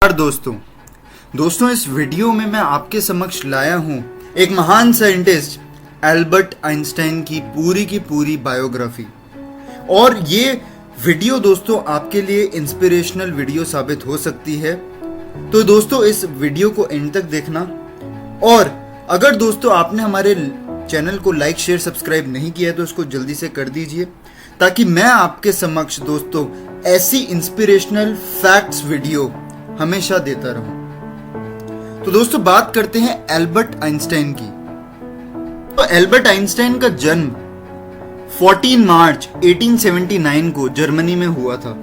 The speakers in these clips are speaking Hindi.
दोस्तों इस वीडियो में मैं आपके समक्ष लाया हूं एक महान साइंटिस्ट एल्बर्ट आइंस्टाइन की पूरी बायोग्राफी। और ये वीडियो दोस्तों आपके लिए इंस्पिरेशनल वीडियो साबित हो सकती है। तो दोस्तों इस वीडियो को एंड तक देखना। और अगर दोस्तों आपने हमारे चैनल को लाइक शेयर सब्सक्राइब नहीं किया है तो इसको जल्दी से कर दीजिए, ताकि मैं आपके समक्ष दोस्तों ऐसी इंस्पिरेशनल फैक्ट्स वीडियो हमेशा देता रहूं। तो दोस्तों बात करते हैं एल्बर्ट आइंस्टाइन की। तो एल्बर्ट आइंस्टाइन का जन्म 14 मार्च 1879 को जर्मनी में हुआ था।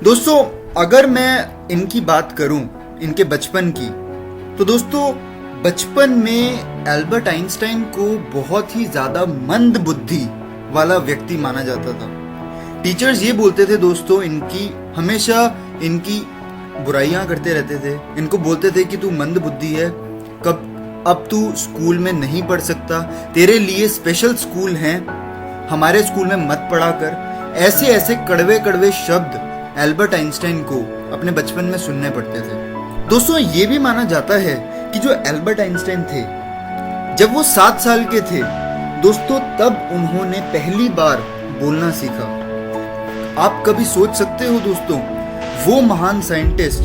दोस्तों अगर मैं इनकी बात करूं, इनके बचपन की, तो दोस्तों बचपन में एल्बर्ट आइंस्टाइन को बहुत ही ज्यादा मंद बुद्धि वाला व्यक्ति माना जाता था। टीचर्स ये बोलते थे दोस्तों, हमेशा इनकी बुराइयां करते रहते थे। इनको बोलते थे कि तू मंद बुद्धि है, अब तू स्कूल में नहीं पढ़ सकता, तेरे लिए स्पेशल स्कूल हैं, हमारे स्कूल में मत पढ़ा कर। ऐसे ऐसे कड़वे कड़वे शब्द एल्बर्ट आइंस्टाइन को अपने बचपन में सुनने पड़ते थे। दोस्तों ये भी माना जाता है कि जो एल्बर्ट आइंस्टाइन थे, जब वो 7 साल के थे दोस्तों, तब उन्होंने पहली बार बोलना सीखा। आप कभी सोच सकते हो दोस्तों, वो महान साइंटिस्ट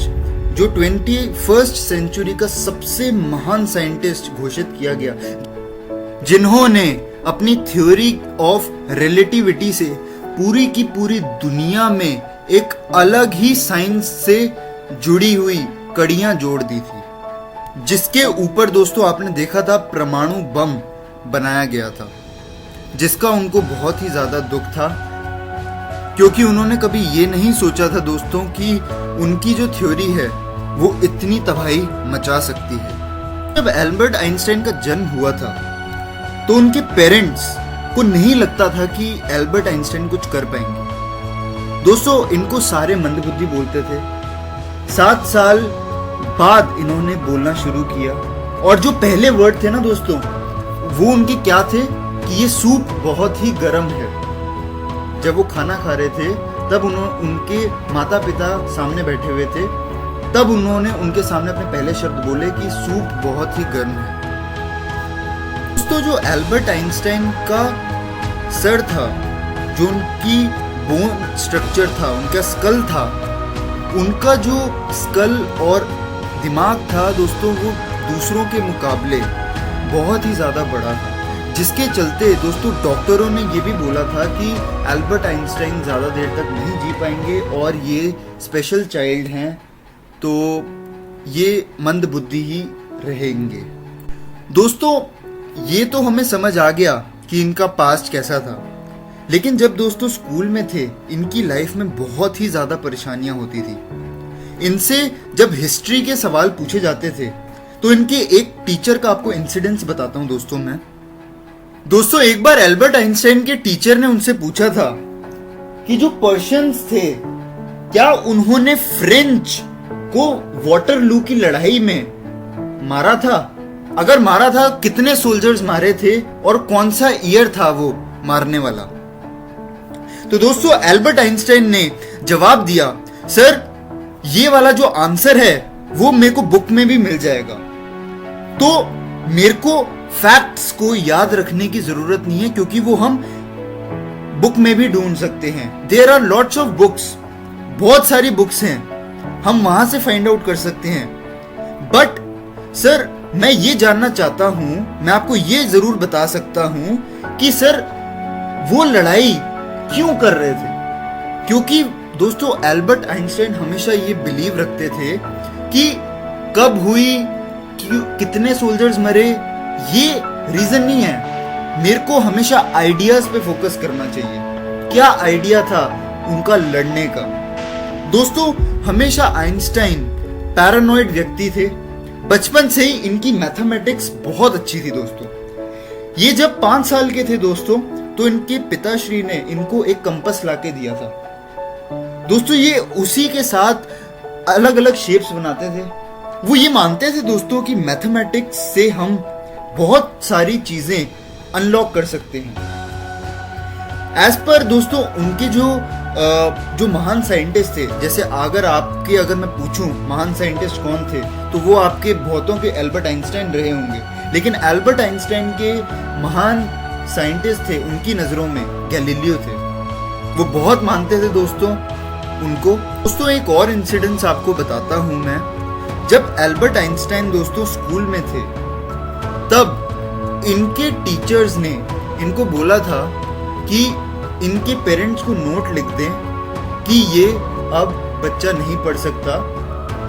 जो 21st सेंचुरी का सबसे महान साइंटिस्ट घोषित किया गया, जिन्होंने अपनी थ्योरी ऑफ रिलेटिविटी से पूरी की पूरी दुनिया में एक अलग ही साइंस से जुड़ी हुई कड़ियां जोड़ दी थी, जिसके ऊपर दोस्तों आपने देखा था परमाणु बम बनाया गया था, जिसका उनको बहुत ही ज्यादा दुख था, क्योंकि उन्होंने कभी ये नहीं सोचा था दोस्तों कि उनकी जो थ्योरी है वो इतनी तबाही मचा सकती है। जब एल्बर्ट आइंस्टाइन का जन्म हुआ था तो उनके पेरेंट्स को नहीं लगता था कि एल्बर्ट आइंस्टाइन कुछ कर पाएंगे। दोस्तों इनको सारे मंदबुद्धि बोलते थे। 7 साल बाद इन्होंने बोलना शुरू किया, और जो पहले वर्ड थे ना दोस्तों, वो उनके क्या थे कि ये सूप बहुत ही गर्म है। जब वो खाना खा रहे थे तब उनके माता पिता सामने बैठे हुए थे, तब उन्होंने उनके सामने अपने पहले शब्द बोले कि सूप बहुत ही गर्म है। दोस्तों जो एल्बर्ट आइंस्टाइन का सर था, जो उनकी बोन स्ट्रक्चर था, उनका स्कल था, उनका जो स्कल और दिमाग था दोस्तों, वो दूसरों के मुकाबले बहुत ही ज्यादा बड़ा था, जिसके चलते दोस्तों डॉक्टरों ने ये भी बोला था कि एल्बर्ट आइंस्टाइन ज़्यादा देर तक नहीं जी पाएंगे और ये स्पेशल चाइल्ड हैं, तो ये मंद बुद्धि ही रहेंगे। दोस्तों ये तो हमें समझ आ गया कि इनका पास्ट कैसा था, लेकिन जब दोस्तों स्कूल में थे इनकी लाइफ में बहुत ही ज़्यादा परेशानियां होती थी। इनसे जब हिस्ट्री के सवाल पूछे जाते थे तो इनके एक टीचर का आपको इंसिडेंस बताता हूं दोस्तों मैं। दोस्तों एक बार एल्बर्ट आइंस्टाइन के टीचर ने उनसे पूछा था कि जो पर्शियंस थे, क्या उन्होंने फ्रेंच को वाटरलू की लड़ाई में मारा था? अगर मारा था, कितने सोल्जर्स मारे थे और कौन सा ईयर था वो मारने वाला? तो दोस्तों एल्बर्ट आइंस्टाइन ने जवाब दिया, सर ये वाला जो आंसर है वो मेरे को बुक में भी मिल जाएगा, तो मेरे को फैक्ट्स को याद रखने की जरूरत नहीं है, क्योंकि वो हम बुक में भी ढूंढ सकते हैं। There are lots of books, बहुत सारी बुक्स हैं, हम वहां से फाइंड आउट कर सकते हैं। बट सर मैं ये जानना चाहता हूं, मैं आपको ये जरूर बता सकता हूं कि सर वो लड़ाई क्यों कर रहे थे? क्योंकि दोस्तों एल्बर्ट आइंस्टाइन हमेशा ये बिलीव रखते थे कि कब हुई, कितने सोल्जर्स मरे, ये रीजन नहीं है, मेरे को हमेशा आइडियाज पे फोकस करना चाहिए। क्या आइडिया था उनका लड़ने का? दोस्तों हमेशा आइंस्टाइन पैरानॉइड व्यक्ति थे। बचपन से ही इनकी मैथमेटिक्स बहुत अच्छी थी दोस्तों। ये जब 5 साल के थे दोस्तों, तो इनके पिताश्री ने इनको एक कंपास लाके दिया था दोस्तों। ये उसी के साथ अलग अलग शेप्स बनाते थे। वो ये मानते थे दोस्तों कि मैथमेटिक्स से हम बहुत सारी चीजें अनलॉक कर सकते हैं। एज पर दोस्तों उनके जो जो महान साइंटिस्ट थे, जैसे अगर मैं पूछूं महान साइंटिस्ट कौन थे, तो वो आपके बहुतों के एल्बर्ट आइंस्टाइन रहे होंगे। लेकिन एल्बर्ट आइंस्टाइन के महान साइंटिस्ट थे उनकी नज़रों में गैलीलियो थे। वो बहुत मानते थे दोस्तों उनको। दोस्तों एक और इंसिडेंस आपको बताता हूं मैं। जब एल्बर्ट आइंस्टाइन दोस्तों स्कूल में थे, तब इनके टीचर्स ने इनको बोला था कि इनके पेरेंट्स को नोट लिख दें कि ये अब बच्चा नहीं पढ़ सकता।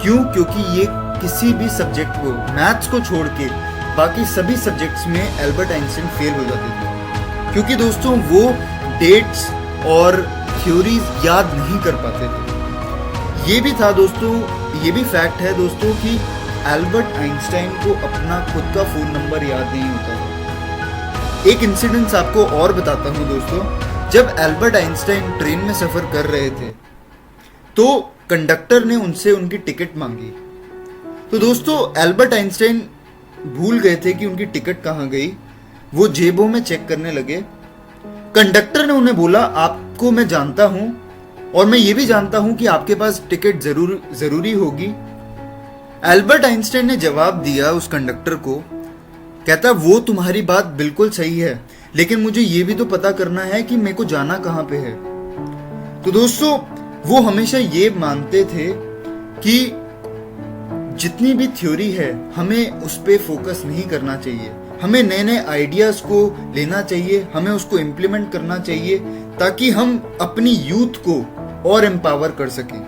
क्यों? क्योंकि ये किसी भी सब्जेक्ट को, मैथ्स को छोड़ के बाकी सभी सब्जेक्ट्स में एल्बर्ट आइंस्टाइन फेल हो जाते थे, क्योंकि दोस्तों वो डेट्स और थ्योरीज याद नहीं कर पाते थे। ये भी था दोस्तों, ये भी फैक्ट है दोस्तों कि एल्बर्ट आइंस्टाइन को अपना खुद का फोन नंबर याद नहीं होता था। एक इंसिडेंस आपको और बताता हूं दोस्तों। जब एल्बर्ट आइंस्टाइन ट्रेन में सफर कर रहे थे, तो कंडक्टर ने उनसे उनकी टिकट मांगी। तो दोस्तों एल्बर्ट आइंस्टाइन भूल गए थे कि उनकी टिकट कहां गई। वो जेबों में चेक करने लगे। कंडक्टर ने उन्हें बोला, आपको मैं जानता हूं और मैं ये भी जानता हूं कि आपके पास टिकट जरूरी होगी। एल्बर्ट आइंस्टाइन ने जवाब दिया उस कंडक्टर को, कहता वो तुम्हारी बात बिल्कुल सही है, लेकिन मुझे ये भी तो पता करना है कि मेरे को जाना कहां पे है। तो दोस्तों वो हमेशा ये मानते थे कि जितनी भी थ्योरी है हमें उस पे फोकस नहीं करना चाहिए, हमें नए नए आइडियाज को लेना चाहिए, हमें उसको इम्प्लीमेंट करना चाहिए ताकि हम अपनी यूथ को और एम्पावर कर सकें।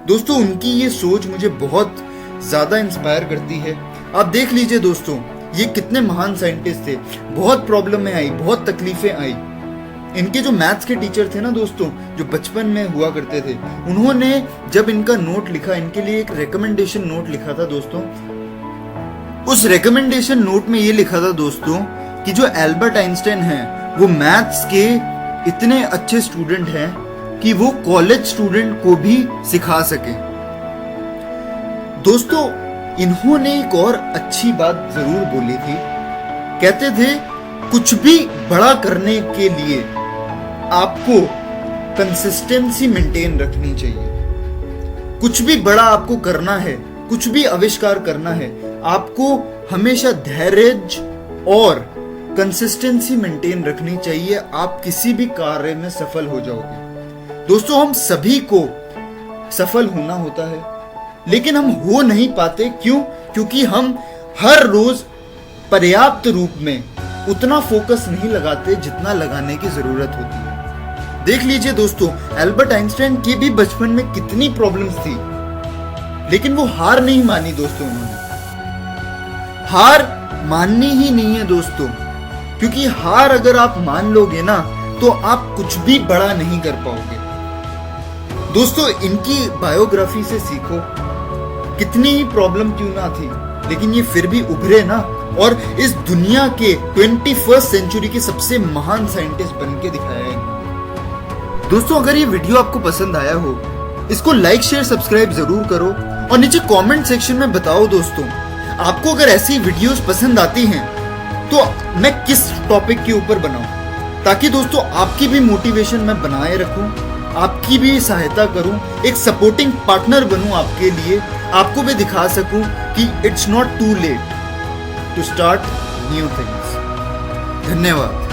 दोस्तों उनकी ये सोच मुझे बहुत ज्यादा इंस्पायर करती है। आप देख लीजिए दोस्तों, ये कितने महान साइंटिस्ट थे। बहुत प्रॉब्लम में आई, बहुत तकलीफें आई। इनके जो मैथ्स के टीचर थे ना दोस्तों, जो बचपन में हुआ करते थे, उन्होंने जब इनका नोट लिखा, इनके लिए एक रिकमेंडेशन नोट लिखा था दोस्तों। उस रिकमेंडेशन नोट में ये लिखा था दोस्तों कि जो एल्बर्ट आइंस्टाइन हैं वो मैथ्स के इतने अच्छे स्टूडेंट हैं कि वो कॉलेज स्टूडेंट को भी सिखा सके। दोस्तों इन्होंने एक और अच्छी बात जरूर बोली थी। कहते थे कुछ भी बड़ा करने के लिए आपको कंसिस्टेंसी मेंटेन रखनी चाहिए। कुछ भी बड़ा आपको करना है, कुछ भी आविष्कार करना है, आपको हमेशा धैर्य और कंसिस्टेंसी मेंटेन रखनी चाहिए। आप किसी भी कार्य में सफल हो जाओगे। दोस्तों हम सभी को सफल होना होता है, लेकिन हम हो नहीं पाते। क्यों? क्योंकि हम हर रोज पर्याप्त रूप में उतना फोकस नहीं लगाते जितना लगाने की जरूरत होती है। देख लीजिए दोस्तों, एल्बर्ट आइंस्टाइन की भी बचपन में कितनी प्रॉब्लम्स थी, लेकिन वो हार नहीं मानी दोस्तों। उन्होंने हार माननी ही नहीं है दोस्तों, क्योंकि हार अगर आप मान लोगे ना तो आप कुछ भी बड़ा नहीं कर पाओगे। दोस्तों इनकी बायोग्राफी से सीखो, कितनी ही प्रॉब्लम क्यों ना थी, लेकिन ये फिर भी उभरे ना, और इस दुनिया के 21st सेंचुरी के सबसे महान साइंटिस्ट बन के दिखाया है। दोस्तों अगर ये वीडियो आपको पसंद आया हो, इसको लाइक शेयर सब्सक्राइब जरूर करो, और नीचे कमेंट सेक्शन में बताओ दोस्तों आपको अगर ऐसी वीडियोस पसंद आती हैं तो मैं किस टॉपिक के ऊपर बनाऊं, ताकि दोस्तों आपकी भी मोटिवेशन मैं बनाए रखूं, आपकी भी सहायता करूं, एक सपोर्टिंग पार्टनर बनूं आपके लिए, आपको भी दिखा सकूं कि it's not too late to start new things. धन्यवाद।